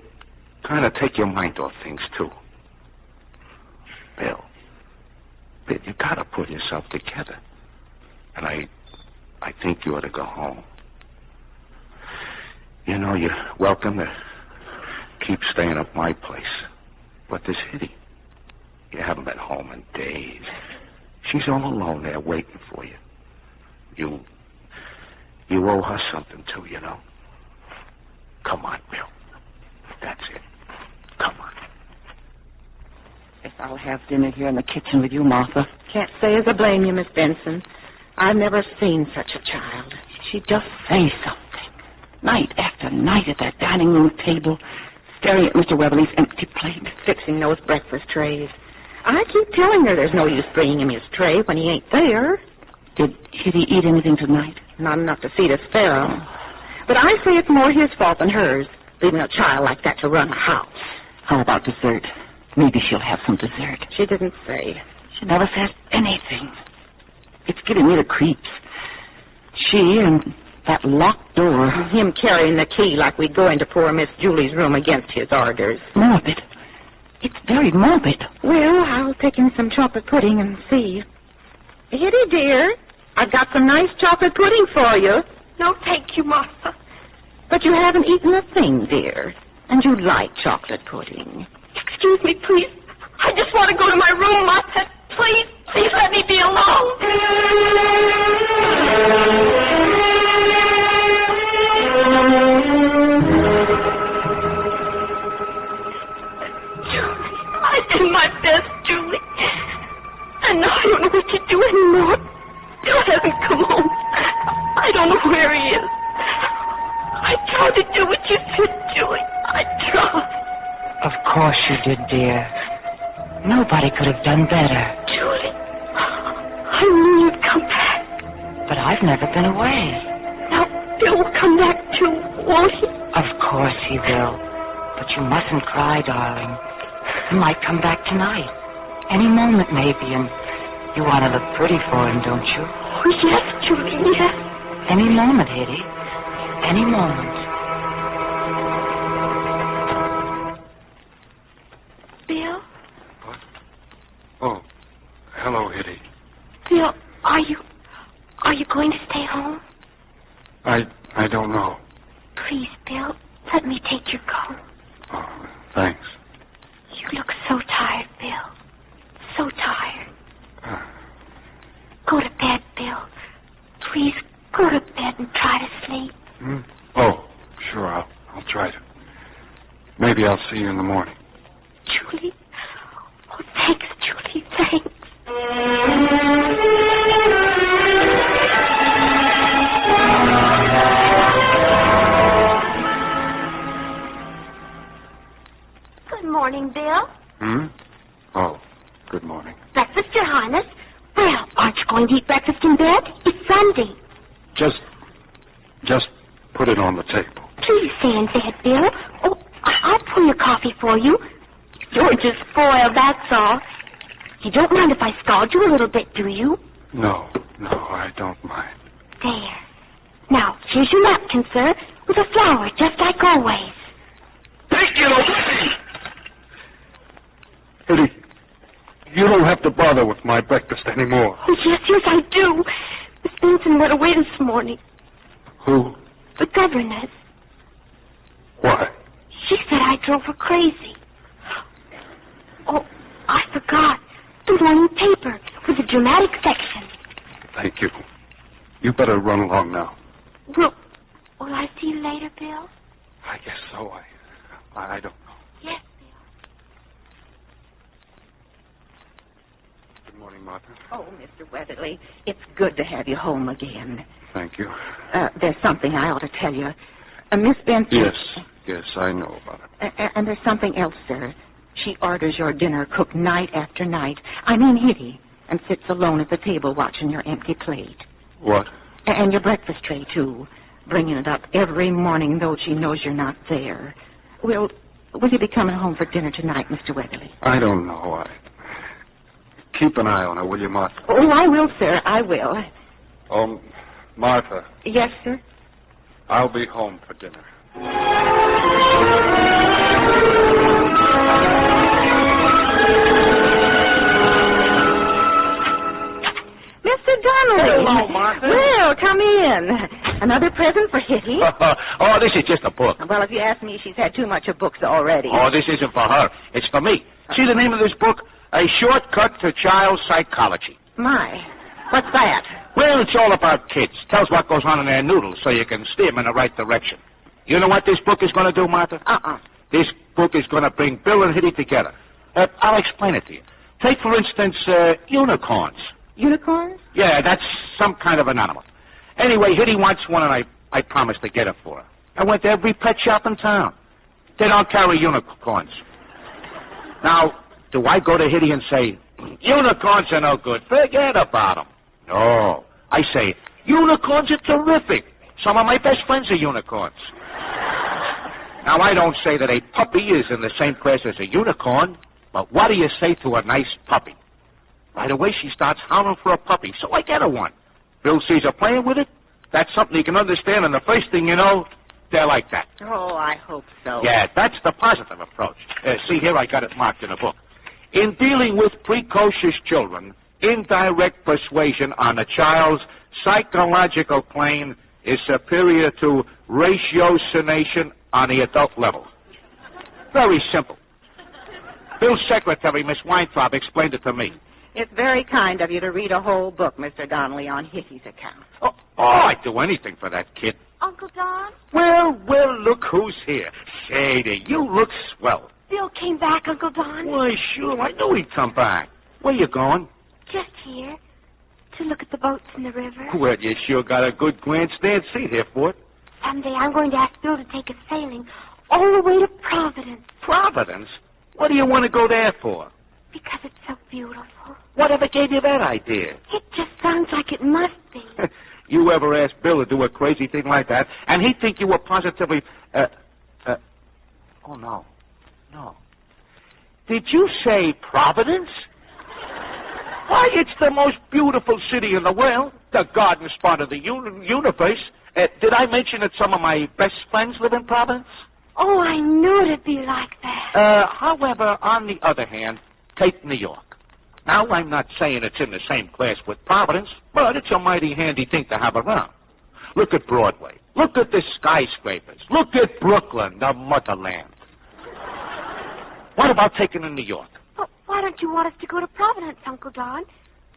Speaker 4: kind of take your mind off things, too. Bill, you got to put yourself together. And I think you ought to go home. You know, you're welcome to keep staying at my place. But this Hetty, you haven't been home in days. She's all alone there waiting for you. You owe her something, too, you know. Come on, Bill. That's it. Come on.
Speaker 9: Guess I'll have dinner here in the kitchen with you, Martha.
Speaker 10: Can't say as I blame you, Miss Benson. I've never seen such a child.
Speaker 9: She'd just say something. Night after night at that dining room table, staring at Mr. Weatherly's empty plate.
Speaker 10: Fixing those breakfast trays. I keep telling her there's no use bringing him his tray when he ain't there.
Speaker 9: Did he eat anything tonight?
Speaker 10: Not enough to feed a sparrow. But I say it's more his fault than hers, leaving a child like that to run a house.
Speaker 9: How about dessert? Maybe she'll have some dessert.
Speaker 10: She didn't say.
Speaker 9: She never says anything. It's giving me the creeps. She and that locked door.
Speaker 10: Him carrying the key like we'd go into poor Miss Julie's room against his orders.
Speaker 9: Morbid. It's very morbid.
Speaker 10: Well, I'll take him some chocolate pudding and see. Hetty, dear, I've got some nice chocolate pudding for you.
Speaker 6: No, thank you, Martha.
Speaker 10: But you haven't eaten a thing, dear. And you like chocolate pudding.
Speaker 6: Excuse me, please. I just want to go to my room, Martha. Please let me be alone. Julie, I did my best, Julie. And now I don't know what to do anymore. Bill hasn't come home. I don't know where he is. I tried to do what you said, Julie. I tried.
Speaker 3: Of course you did, dear. Nobody could have done better.
Speaker 6: Julie, I knew you'd come back.
Speaker 3: But I've never been away.
Speaker 6: Now, Bill will come back too, won't he?
Speaker 3: Of course he will. But you mustn't cry, darling. He might come back tonight. Any moment, maybe, and you want to look pretty for him, don't you?
Speaker 6: Oh, yes, Julie, yes.
Speaker 3: Any moment, Hitty. Any moment.
Speaker 6: Bill?
Speaker 8: What? Oh, hello, Hitty.
Speaker 6: Bill, are you going to stay home?
Speaker 8: I don't know.
Speaker 6: Please, Bill, let me take your coat.
Speaker 8: Oh, thanks.
Speaker 6: You look so tired, Bill. So tired. Go to bed, Bill. Please go to bed and try to sleep.
Speaker 8: Oh, sure, I'll try to. Maybe I'll see you in the morning.
Speaker 6: Julie? Oh, thanks, Julie, thanks. Good morning, Bill.
Speaker 8: Oh, good morning.
Speaker 6: Breakfast, Your Highness. Well, aren't you going to eat breakfast in bed? It's Sunday.
Speaker 8: Just put it on the table.
Speaker 6: Please stay in bed, Bill. Oh, I'll pour your coffee for you. You're just spoiled, that's all. You don't mind if I scald you a little bit, do you?
Speaker 8: No, I don't mind.
Speaker 6: There. Now, here's your napkin, sir, with a flower, just like always.
Speaker 8: Thank you, Hitty, you don't have to bother with my breakfast anymore.
Speaker 6: Oh, yes, I do. Miss Benson went away this morning.
Speaker 8: Who?
Speaker 6: The governess.
Speaker 8: Why?
Speaker 6: She said I drove her crazy. Oh, I forgot. The morning paper with the dramatic section.
Speaker 8: Thank you. You better run along now.
Speaker 6: Will I see you later, Bill?
Speaker 8: I guess so. I don't know.
Speaker 6: Yes, Bill.
Speaker 8: Good morning, Martha.
Speaker 9: Oh, Mr. Weatherly, it's good to have you home again.
Speaker 8: Thank you.
Speaker 9: There's something I ought to tell you. Miss Benson...
Speaker 8: Yes, I know about it.
Speaker 9: And there's something else, sir. She orders your dinner cooked night after night. I mean Hitty. And sits alone at the table watching your empty plate.
Speaker 8: What?
Speaker 9: And your breakfast tray, too. Bringing it up every morning, though she knows you're not there. Will you be coming home for dinner tonight, Mr. Weatherly?
Speaker 8: I don't know. Keep an eye on her, will you, Martha?
Speaker 9: Oh, I will, sir. I will.
Speaker 8: Oh, Martha.
Speaker 9: Yes, sir?
Speaker 8: I'll be home for dinner.
Speaker 9: Mr. Donnelly.
Speaker 5: Hello, Martha.
Speaker 9: Well, come in. Another present for Hitty?
Speaker 5: Oh, this is just a book.
Speaker 9: Well, if you ask me, she's had too much of books already.
Speaker 5: Oh, this isn't for her. It's for me. See the name of this book? A Shortcut to Child Psychology.
Speaker 9: My. What's that?
Speaker 5: Well, it's all about kids. Tells what goes on in their noodles so you can steer them in the right direction. You know what this book is going to do, Martha? This book is going to bring Bill and Hitty together. I'll explain it to you. Take, for instance, unicorns.
Speaker 9: Unicorns?
Speaker 5: Yeah, that's some kind of an animal. Anyway, Hitty wants one, and I promised to get it for her. I went to every pet shop in town. They don't carry unicorns. Now, do I go to Hitty and say, unicorns are no good, forget about them? No. I say, unicorns are terrific. Some of my best friends are unicorns. Now, I don't say that a puppy is in the same class as a unicorn, but what do you say to a nice puppy? Right away, she starts howling for a puppy, so I get her one. Bill sees her playing with it. That's something he can understand, and the first thing you know, they're like that.
Speaker 9: Oh, I hope so.
Speaker 5: Yeah, that's the positive approach. See, here I got it marked in the book. In dealing with precocious children, indirect persuasion on a child's psychological plane is superior to ratiocination on the adult level. Very simple. Bill's secretary, Miss Weintraub, explained it to me.
Speaker 9: It's very kind of you to read a whole book, Mr. Donnelly, on Hitty's account.
Speaker 5: Oh, I'd do anything for that kid.
Speaker 6: Uncle Don?
Speaker 5: Well, look who's here. Sadie, you look swell.
Speaker 6: Bill came back, Uncle Don.
Speaker 5: Why, sure, I knew he'd come back. Where you going?
Speaker 6: Just here, to look at the boats in the river.
Speaker 5: Well, you sure got a good grandstand seat here for it.
Speaker 6: Someday I'm going to ask Bill to take us sailing all the way to Providence.
Speaker 5: Providence? What do you want to go there for?
Speaker 6: Because it's so beautiful.
Speaker 5: Whatever gave you that idea?
Speaker 6: It just sounds like it must be.
Speaker 5: You ever asked Bill to do a crazy thing like that, and he'd think you were positively, Oh, no. No. Did you say Providence? Why, it's the most beautiful city in the world, the garden spot of the universe. Did I mention that some of my best friends live in Providence?
Speaker 6: Oh, I knew it'd be like that.
Speaker 5: However, on the other hand, take New York. Now, I'm not saying it's in the same class with Providence, but it's a mighty handy thing to have around. Look at Broadway. Look at the skyscrapers. Look at Brooklyn, the motherland. What about taking in New York?
Speaker 6: But why don't you want us to go to Providence, Uncle Don?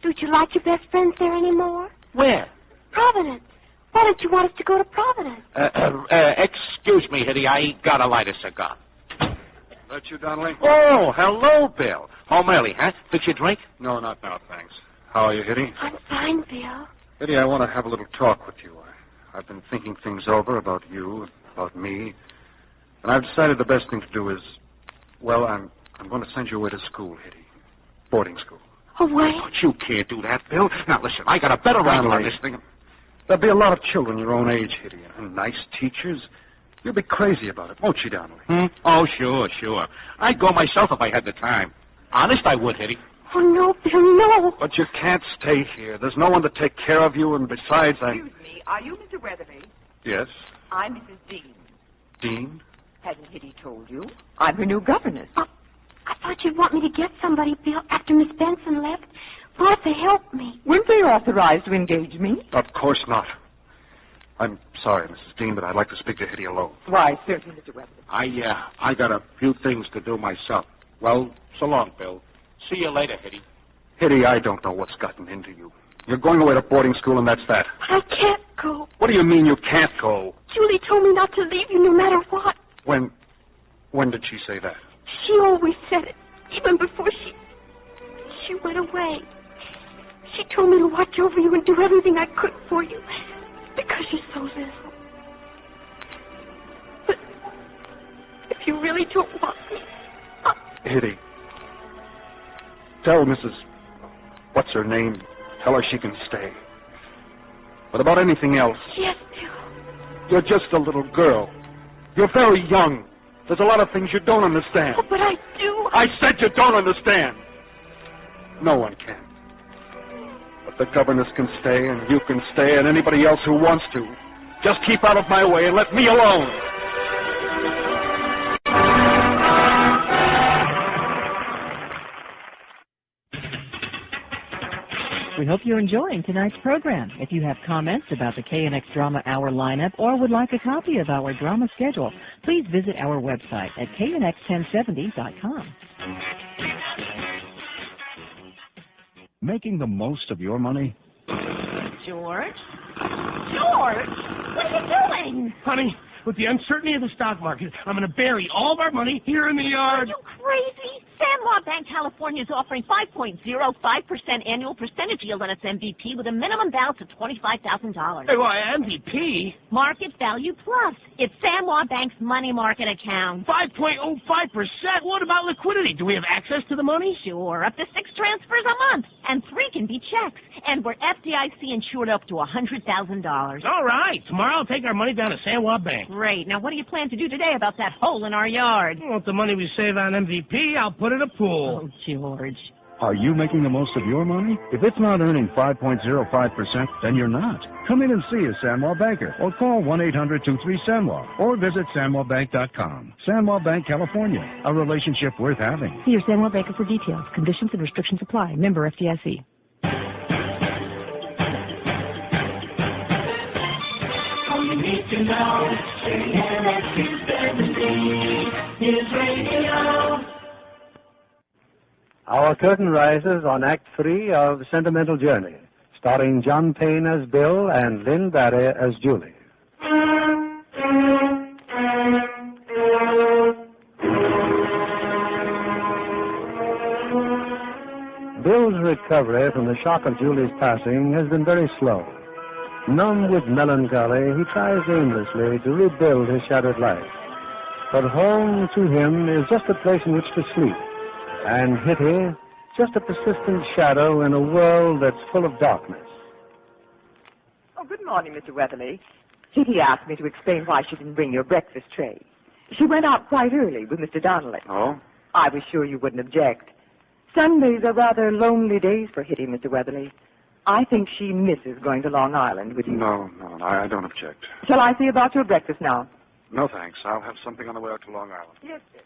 Speaker 6: Don't you like your best friends there anymore?
Speaker 5: Where?
Speaker 6: Providence. Why don't you want us to go to Providence?
Speaker 5: Excuse me, Hitty. I gotta light a cigar.
Speaker 8: That you, Donnelly?
Speaker 5: Oh, hello, Bill. Home early, huh? Did you drink?
Speaker 8: No, not now, thanks. How are you, Hitty?
Speaker 6: I'm fine, Bill.
Speaker 8: Hitty, I want to have a little talk with you. I've been thinking things over about you, about me, and I've decided the best thing to do is, well, I'm going to send you away to school, Hitty. Boarding school.
Speaker 6: Away?
Speaker 5: But you can't do that, Bill. Now, listen, I got a better angle on this thing.
Speaker 8: There'll be a lot of children your own age, Hitty, and nice teachers. You'll be crazy about it, won't you, Donnelly?
Speaker 5: Oh, sure. I'd go myself if I had the time. Honest, I would, Hitty.
Speaker 6: Oh, no, Bill, no.
Speaker 8: But you can't stay here. There's no one to take care of you, and besides,
Speaker 3: Excuse me, are you Mr. Weatherby?
Speaker 8: Yes?
Speaker 3: I'm Mrs. Dean.
Speaker 8: Dean?
Speaker 3: Hadn't Hitty told you? I'm her new governess.
Speaker 6: I thought you'd want me to get somebody, Bill, after Miss Benson left. Martha helped me.
Speaker 3: Weren't they authorized to engage me?
Speaker 8: Of course not. I'm sorry, Mrs. Dean, but I'd like to speak to Hitty alone.
Speaker 3: Why, certainly, Mr. Weatherby.
Speaker 5: I got a few things to do myself. Well, so long, Bill. See you later, Hitty.
Speaker 8: Hitty, I don't know what's gotten into you. You're going away to boarding school, and that's that.
Speaker 6: I can't go.
Speaker 8: What do you mean you can't go?
Speaker 6: Julie told me not to leave you no matter what.
Speaker 8: When did she say that?
Speaker 6: She always said it, even before she went away. She told me to watch over you and do everything I could for you, because you're so little. But if you really don't want me...
Speaker 8: Hitty, tell Mrs. What's-her-name, tell her she can stay. But about anything else...
Speaker 6: Yes, Bill.
Speaker 8: You're just a little girl. You're very young. There's a lot of things you don't understand.
Speaker 6: Oh, but I do.
Speaker 8: I said you don't understand. No one can. But the governess can stay, and you can stay, and anybody else who wants to. Just keep out of my way and let me alone.
Speaker 11: We hope you're enjoying tonight's program. If you have comments about the KNX Drama Hour lineup or would like a copy of our drama schedule, please visit our website at knx1070.com.
Speaker 12: Making the most of your money?
Speaker 10: George? George? What are you doing?
Speaker 13: Honey, with the uncertainty of the stock market, I'm going to bury all of our money here in the yard.
Speaker 10: Are you crazy? Sandlaw Bank California is offering 5.05% annual percentage yield on its MVP with a minimum balance of $25,000.
Speaker 13: Hey, well, MVP?
Speaker 10: Market value plus. It's Sandlaw Bank's money market account.
Speaker 13: 5.05%? What about liquidity? Do we have access to the money?
Speaker 10: Sure, up to 6 transfers a month. And 3 can be checks. And we're FDIC insured up to $100,000.
Speaker 13: All right. Tomorrow I'll take our money down to Sandlaw Bank.
Speaker 10: Great. Now, what do you plan to do today about that hole in our yard?
Speaker 13: Well, with the money we save on MVP, I'll put in a pool.
Speaker 10: Oh, George.
Speaker 12: Are you making the most of your money? If it's not earning 5.05%, then you're not. Come in and see a Sandlaw banker or call 1-800-23-SANDLAW or visit SandlawBank.com. Sandlaw Bank, California, a relationship worth having.
Speaker 11: See your Sandlaw banker for details. Conditions and restrictions apply. Member FDIC.
Speaker 14: All you need to know, KNX 270 is radio.
Speaker 2: Our curtain rises on Act 3 of Sentimental Journey, starring John Payne as Bill and Lynn Bari as Julie. Bill's recovery from the shock of Julie's passing has been very slow. Numb with melancholy, he tries aimlessly to rebuild his shattered life. But home to him is just a place in which to sleep, and Hitty, just a persistent shadow in a world that's full of darkness.
Speaker 3: Oh, good morning, Mr. Weatherly. Hitty asked me to explain why she didn't bring your breakfast tray. She went out quite early with Mr. Donnelly.
Speaker 8: Oh?
Speaker 3: I was sure you wouldn't object. Sundays are rather lonely days for Hitty, Mr. Weatherly. I think she misses going to Long Island with you.
Speaker 8: No, I don't object.
Speaker 3: Shall I see about your breakfast now?
Speaker 8: No, thanks. I'll have something on the way out to Long Island.
Speaker 3: Yes, sir.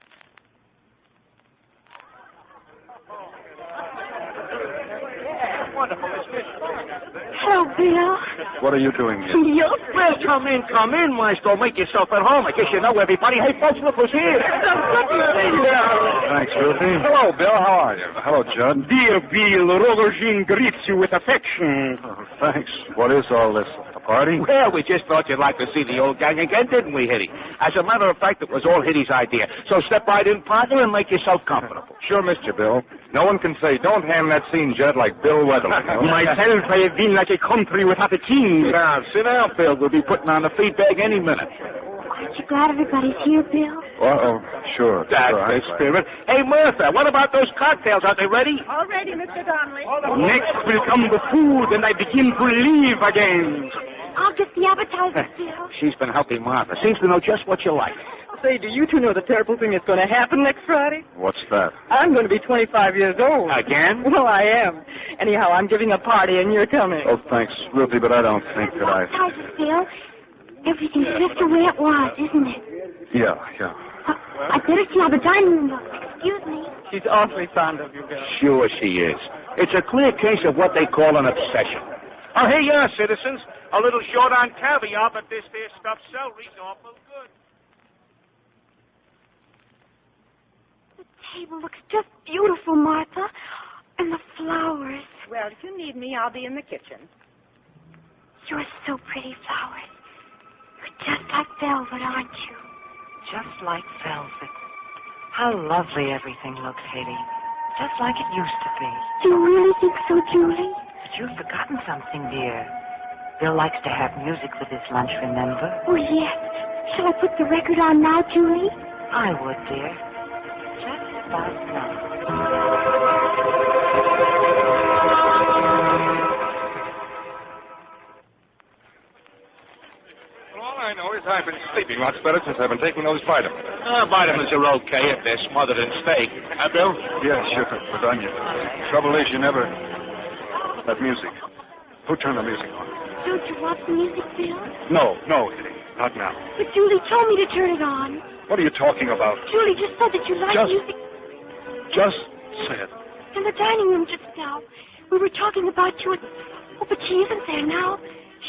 Speaker 5: Wonderful, isn't it?
Speaker 6: Hello, Bill.
Speaker 8: What are you doing here?
Speaker 5: Yes, well, come in, Maestro. Make yourself at home. I guess you know everybody. Hey, folks, look who's here. Good to see you.
Speaker 8: Thanks, Ruthie. Hello, Bill. How are you? Hello, Judd.
Speaker 15: Dear Bill, Rogojin greets you with affection.
Speaker 8: Oh, thanks. What is all this? A party?
Speaker 5: Well, we just thought you'd like to see the old gang again, didn't we, Hitty? As a matter of fact, it was all Hitty's idea. So step right in, partner, and make yourself comfortable.
Speaker 1: Sure, Mr. Bill. No one can say, don't hand that scene, Judd, like Bill Weatherly.
Speaker 15: Myself, I have been like a country without a king.
Speaker 5: Now, sit down, Bill. We'll be putting on the feed bag any minute.
Speaker 6: Aren't you glad everybody's here, Bill?
Speaker 8: Oh, sure.
Speaker 5: That's the spirit. Hey, Martha, what about those cocktails? Are they ready?
Speaker 10: All ready, Mr. Donnelly.
Speaker 15: Next will come the food, and I begin to live again.
Speaker 6: I'll get the appetizers, Bill.
Speaker 5: She's been helping Martha. Seems to know just what you like.
Speaker 3: Say, do you two know the terrible thing that's going to happen next Friday?
Speaker 8: What's that?
Speaker 3: I'm going to be 25 years old.
Speaker 5: Again?
Speaker 3: Well, I am. Anyhow, I'm giving a party, and you're coming.
Speaker 8: Oh, thanks, Ruthie, but I don't think that I...
Speaker 6: Appetizers, Bill. Everything's just the way it was, isn't it?
Speaker 8: Yeah.
Speaker 6: I'd better see how the dining room looks. Excuse me.
Speaker 3: She's awfully fond of you, Bill.
Speaker 5: Sure she is. It's a clear case of what they call an obsession. Oh, here you are, citizens. A little short on caviar, but this there stuffed celery's awful good.
Speaker 6: The table looks just beautiful, Martha. And the flowers.
Speaker 10: Well, if you need me, I'll be in the kitchen.
Speaker 6: You're so pretty, flowers. You're just like velvet, aren't you?
Speaker 3: Just like velvet. How lovely everything looks, Hitty. Just like it used to be.
Speaker 6: Do you really think so, Julie?
Speaker 3: But you've forgotten something, dear. Bill likes to have music with his lunch, remember?
Speaker 6: Oh, yes. Shall I put the record on now, Julie?
Speaker 3: I would, dear. Just about now.
Speaker 1: All I know is I've been sleeping lots better since I've been taking those vitamins.
Speaker 5: Vitamins are okay if they're smothered in steak. Bill?
Speaker 8: Yeah, sure. Lasagna. Trouble is, you never... That music. Who turned the music on?
Speaker 6: Don't you want the music, Bill?
Speaker 8: No, Hitty. Not now.
Speaker 6: But Julie told me to turn it on.
Speaker 8: What are you talking about?
Speaker 6: Julie just said that you like music.
Speaker 8: Just say it.
Speaker 6: In the dining room just now. We were talking about you. Oh, but she isn't there now.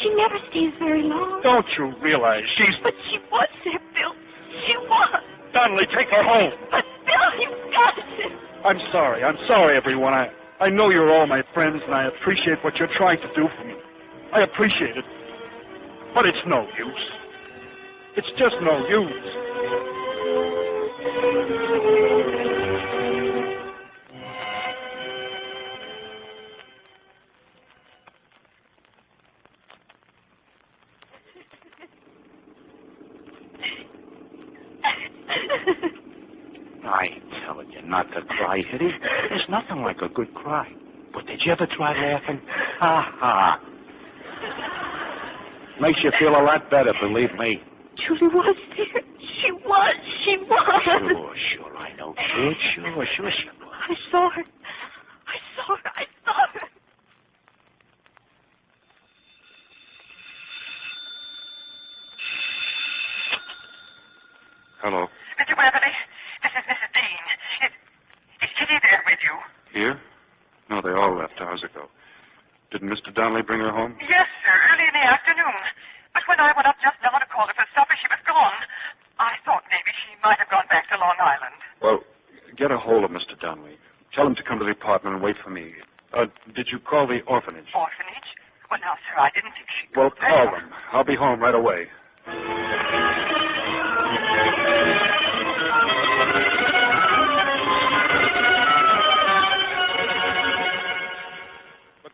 Speaker 6: She never stays very long.
Speaker 15: Don't you realize she's...
Speaker 6: But she was there, Bill. She was.
Speaker 15: Donnelly, take her home.
Speaker 6: But, Bill, you've got to.
Speaker 15: I'm sorry, everyone. I know you're all my friends, and I appreciate what you're trying to do for me. I appreciate it. But it's no use. It's just no use.
Speaker 5: I telling you not to cry, Hitty. There's nothing like a good cry. But did you ever try laughing? Ha. Makes you feel a lot better, believe me.
Speaker 6: Julie was there. She was.
Speaker 5: Sure, I know, kid. Sure she was.
Speaker 6: I saw her.
Speaker 8: Hello.
Speaker 16: Mr. Weatherly, this is Mrs. Dean. Is Kitty there with you?
Speaker 8: Here? No, they all left hours ago. Didn't Mr. Donnelly bring her home?
Speaker 16: Yes, sir, early in the afternoon. But when I went up just now to call her for supper, she was gone. I thought maybe she might have gone back to Long Island.
Speaker 8: Well, get a hold of Mr. Donnelly. Tell him to come to the apartment and wait for me. Did you call the orphanage?
Speaker 16: Orphanage? Well, now, sir, I didn't think she...
Speaker 8: Well, call them. I'll be home right away.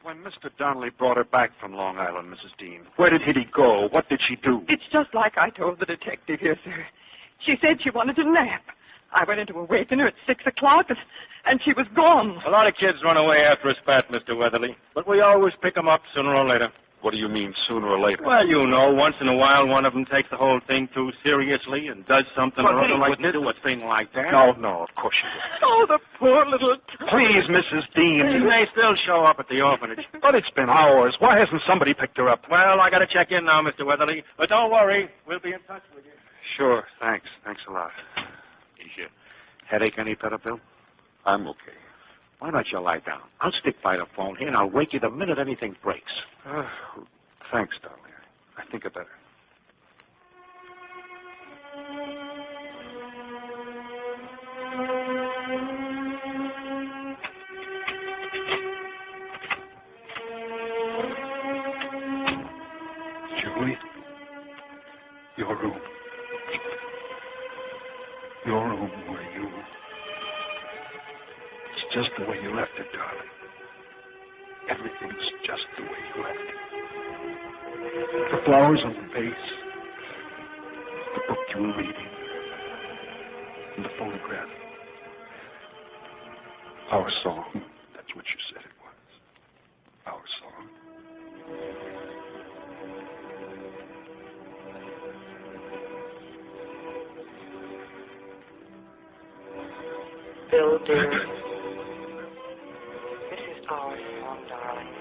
Speaker 8: When Mr. Donnelly brought her back from Long Island, Mrs. Dean, where did Hitty go? What did she do?
Speaker 3: It's just like I told the detective here, sir. She said she wanted to nap. I went in to awaken her at 6 o'clock, and she was gone.
Speaker 1: A lot of kids run away after a spat, Mr. Weatherly, but we always pick 'em up sooner or later.
Speaker 8: What do you mean, sooner or later?
Speaker 17: Well, you know, once in a while one of them takes the whole thing too seriously and does something or other like this.
Speaker 5: do a thing like that.
Speaker 15: No, of course you wouldn't.
Speaker 17: Oh, the poor little...
Speaker 15: Please, Mrs. Dean.
Speaker 17: She may still show up at the orphanage.
Speaker 15: But it's been hours. Why hasn't somebody picked her up?
Speaker 17: Well, I got to check in now, Mr. Weatherly. But don't worry. We'll be in touch with you.
Speaker 5: Sure, thanks. Thanks a lot. Is your headache any better, Bill?
Speaker 8: I'm okay.
Speaker 5: Why don't you lie down? I'll stick by the phone here, and I'll wake you the minute anything breaks.
Speaker 8: Thanks, darling. I think I better. Julie, your room. Your room where you... It's just the way you left it, darling. Everything's just the way you left it. The flowers on the vase, the book you were reading, and the phonograph. Our song, that's what you said it was. Our song.
Speaker 3: Bill, dear, this is our song, darling.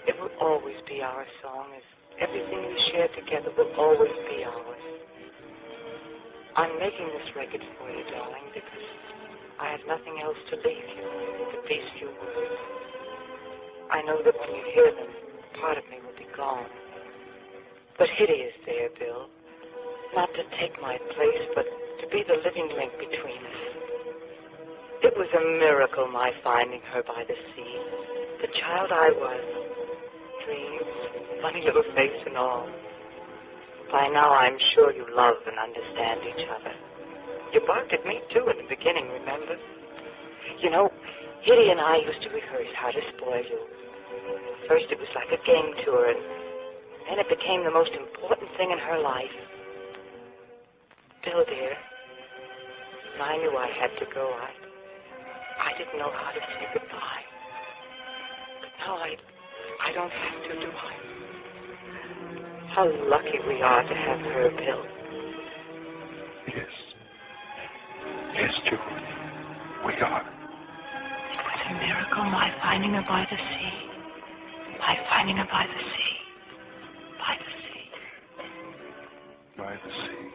Speaker 3: It will always be our song, as everything we share together will always be ours. I'm making this record for you, darling, because I have nothing else to leave you but these few words. I know that when you hear them, part of me will be gone. But Hitty is there, Bill, not to take my place, but to be the living link between us. It was a miracle, my finding her by the sea, the child I was. Dreams, funny little face and all. By now I'm sure you love and understand each other. You barked at me, too, in the beginning, remember? You know, Hitty and I used to rehearse how to spoil you. First it was like a game tour, and then it became the most important thing in her life. Bill, dear, when I knew I had to go, I didn't know how to say goodbye. But now I don't have to, do I? How lucky we are to have her, Bill.
Speaker 8: Yes. Yes, Julie. We are.
Speaker 3: It was a miracle, my finding her by the sea. My finding her by the sea. By the sea.
Speaker 8: By the sea.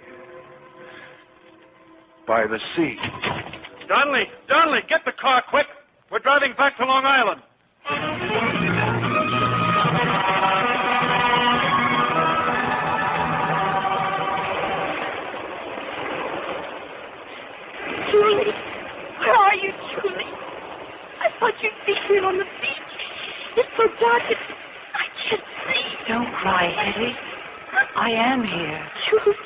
Speaker 8: By the sea.
Speaker 17: Donnelly, get the car quick. We're driving back to Long Island.
Speaker 6: Julie, where are you, Julie? I thought you'd be here on the beach. It's so dark, I can't see.
Speaker 3: Don't cry, Hitty. I am here.
Speaker 6: Julie.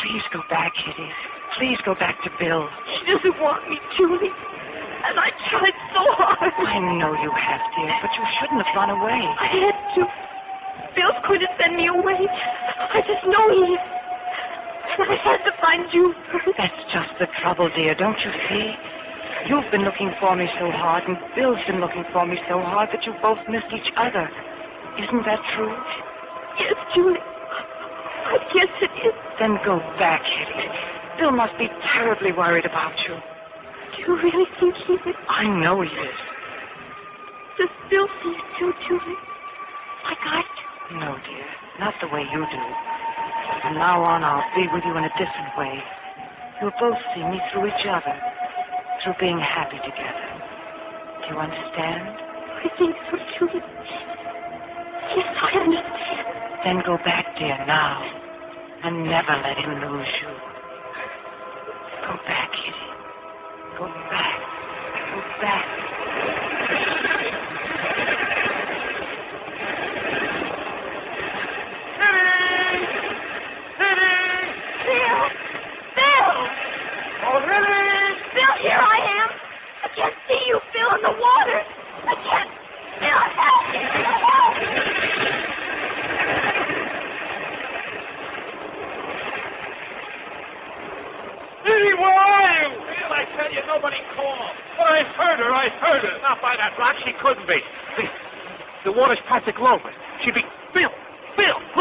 Speaker 3: Please go back, Hitty. Please go back to Bill.
Speaker 6: He doesn't want me, Julie. And I tried so hard.
Speaker 3: I know you have, dear, but you shouldn't have run away.
Speaker 6: I had to. Bill's going to send me away. I just know he is. And I had to find you first.
Speaker 3: That's just the trouble, dear, don't you see? You've been looking for me so hard, and Bill's been looking for me so hard that you both missed each other. Isn't that true?
Speaker 6: Yes, Julie. I guess it is.
Speaker 3: Then go back, Hitty. Bill must be terribly worried about you.
Speaker 6: Do you really think he is?
Speaker 3: I know he is.
Speaker 6: Does Bill see you too, Julie? Like I do?
Speaker 3: No, dear. Not the way you do. From now on, I'll be with you in a different way. You'll both see me through each other. Through being happy together. Do you understand?
Speaker 6: I think so, Julie. Yes, I understand.
Speaker 3: Then go back, dear, now. And never let him lose you. Go back, Hitty. Go back. Go back.
Speaker 6: Here I am. I can't see you, Phil, in the water. I can't. Phil, help me. Help.
Speaker 17: Lily, where are you? Phil, I tell you, nobody called. But I heard her. Not by that rock, she couldn't be.
Speaker 5: The water's practically low, but she'd be...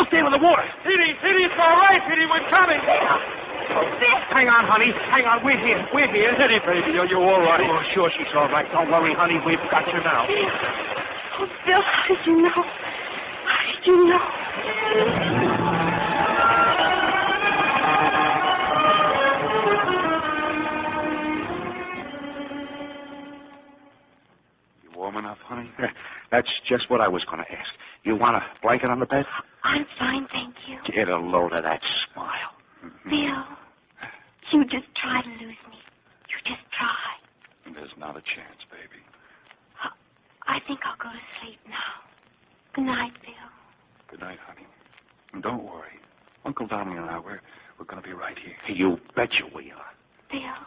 Speaker 13: stand in the water.
Speaker 17: Hitty, it's all right, Hitty. We're coming.
Speaker 5: Hang on, honey. Hang on. We're here.
Speaker 17: Hitty, baby, are you all right?
Speaker 5: Oh, sure, she's all right. Don't worry, honey. We've got you now.
Speaker 6: Oh, Bill, how did you know? How did you know?
Speaker 5: You warm enough, honey? That's just what I was going to ask. You want a blanket on the bed?
Speaker 6: I'm fine, thank you.
Speaker 5: Get a load of that smile.
Speaker 6: Bill, you just try to lose me. You just try.
Speaker 8: There's not a chance, baby.
Speaker 6: I think I'll go to sleep now. Good night, Bill.
Speaker 8: Good night, honey. And don't worry. Uncle Donnie and I, we're going to be right here.
Speaker 5: You betcha we are.
Speaker 6: Bill,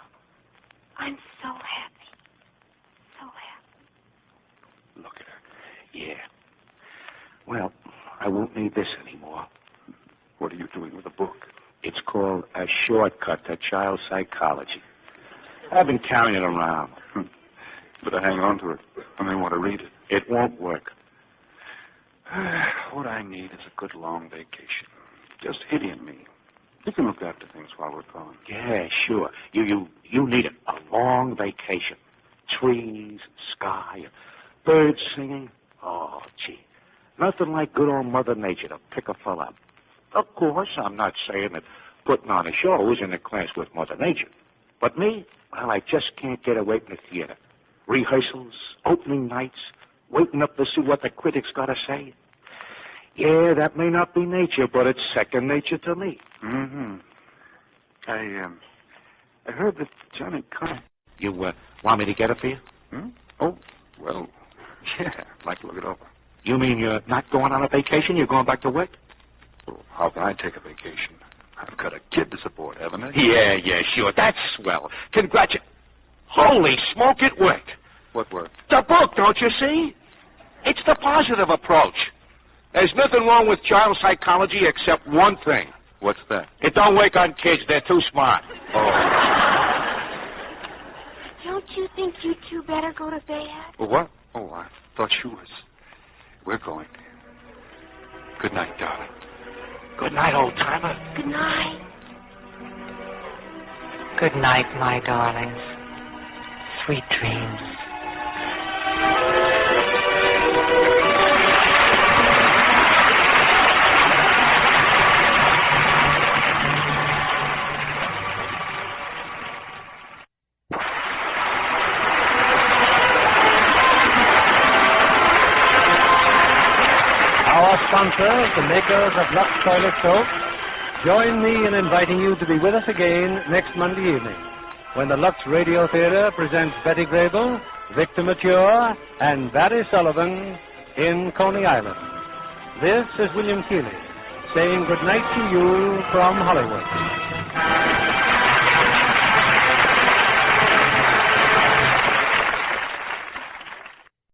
Speaker 6: I'm so happy. So happy.
Speaker 5: Look at her. Yeah. Well, I won't need this anymore.
Speaker 8: What are you doing with the book?
Speaker 5: It's called A Shortcut to Child Psychology. I've been carrying it around.
Speaker 8: Better hang on to it. I may want to read it.
Speaker 5: It won't work.
Speaker 8: What I need is a good long vacation. Just Hitty and me. You can look after things while we're gone.
Speaker 5: Yeah, sure. You need it. A long vacation. Trees, sky, birds singing. Oh, gee. Nothing like good old Mother Nature to pick a fella up. Of course, I'm not saying that putting on a show is in a class with Mother Nature. But me, well, I just can't get away from the theater. Rehearsals, opening nights, waiting up to see what the critics got to say. Yeah, that may not be nature, but it's second nature to me.
Speaker 8: Mm-hmm. I heard that Johnny Carr...
Speaker 5: You want me to get it for you?
Speaker 8: Oh, well, yeah, I'd like to look it over.
Speaker 5: You mean you're not going on a vacation? You're going back to work?
Speaker 8: Well, how can I take a vacation? I've got a kid to support, haven't I?
Speaker 5: Yeah, sure. That's swell. Congratulations. Holy smoke, it worked.
Speaker 8: What worked?
Speaker 5: The book, don't you see? It's the positive approach. There's nothing wrong with child psychology except one thing.
Speaker 8: What's that?
Speaker 5: It don't work on kids. They're too smart.
Speaker 8: Oh.
Speaker 6: Don't you think you two better go to bed?
Speaker 8: Well, what? Oh, I thought you was... We're going. Good night, darling.
Speaker 5: Good night, old-timer.
Speaker 6: Good night.
Speaker 3: Good night, my darlings. Sweet dreams.
Speaker 2: Sponsors, the makers of Lux Toilet Soap, join me in inviting you to be with us again next Monday evening when the Lux Radio Theater presents Betty Grable, Victor Mature, and Barry Sullivan in Coney Island. This is William Keeley saying good night to you from Hollywood.